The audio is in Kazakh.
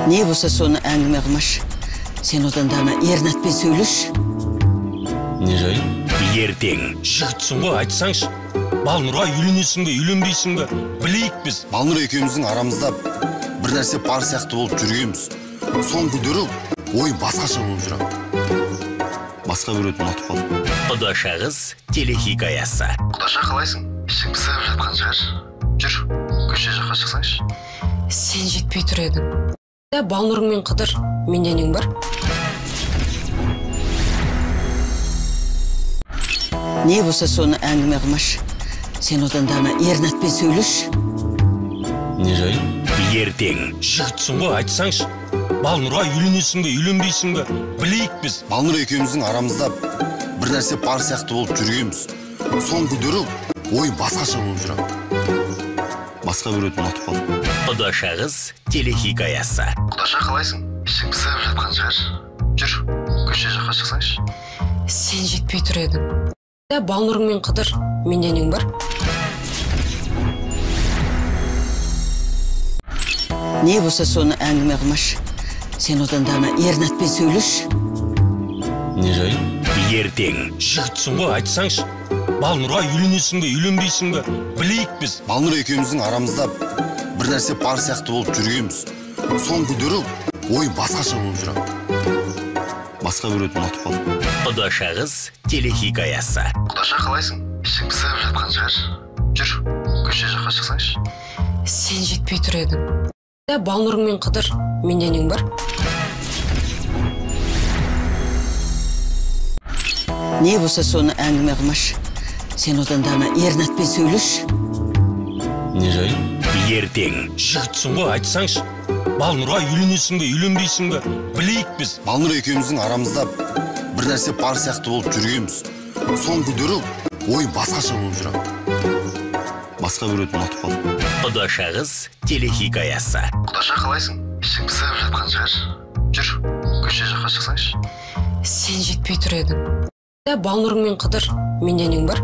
Не болса соны әңгіме қылмаш. Сен одан дана ернатпен сөйлеш. Не жай? Ертең жігітсің ғой, айтсаңшы. Балнұрға үйленесің бе, үйленбейсің бе? Білейік біз. Балнұр екеуміздің арамызда бір нәрсе бар сияқты болып жүргенбіз. Соңғы дөрі ойын басқаша болып жүрем. Басқа біреуді ұнатып қалдым. Құдаша қыз телехикаясы. Құдаша қалайсың? Ішің пысып жатқан шығар. Жүр, көше жаққа шықсаңшы. Сен жетпей тұр едің. Балнұрың мен Қыдыр, менде нең бар? Не болса соны әңгіме қылмаш. Сен одан дана ернатпен сөйлеш. Не жай? Ертең жігітсің ғой, айтсаңшы. Балнұрға үйленесің бе, үйленбейсің бе? Білейік біз. Балнұр екеуміздің арамызда бір нәрсе бар сияқты болып жүргенбіз. Соңғы дөрі ойын басқаша болып жүрем. Басқа біреуді ұнатып қалдым. Құдаша қыз телехикаясы. Құдаша қалайсың? Ішің пысып жатқан шығар. Жүр, көше жаққа шықсаңшы. Сен жетпей тұр едің. Балнұрың мен Қыдыр, менде нең бар? Не болса соны әңгіме қылмаш. Сен одан дана ернатпен сөйлеш. Не жай? Ертең жігітсің ғой, айтсаңшы. Балнұрға үйленесің бе, үйленбейсің бе? Білейік біз. Балнұр екеуміздің арамызда бір нәрсе бар сияқты болып жүргенбіз. Соңғы дөрі ойын басқаша болып жүрем. Басқа біреуді ұнатып қалдым. Құдаша қыз телехикаясы. Құдаша қалайсың? Ішің пысып жатқан шығар. Жүр, көше жаққа шықсаңшы. Сен жетпей тұр едің. Балнұрың мен Қыдыр, менде нең бар? Не болса соны әңгіме қылмаш. Сен одан дана ернатпен сөйлеш. Не жай? Ертең жігітсің ғой, айтсаңшы. Балнұрға үйленесің бе, үйленбейсің бе? Білейік біз. Балнұр екеуміздің арамызда бір нәрсе бар сияқты болып жүргенбіз. Соңғы дөрі ойын басқаша болып жүрем. Басқа біреуді ұнатып қалдым. Құдаша қыз телехикаясы. Құдаша қалайсың? Ішің пысып жатқан шығар. Жүр, көше жаққа шықсаңшы. Сен жетпей тұр едің. Балнұрың мен Қыдыр, менде нең бар?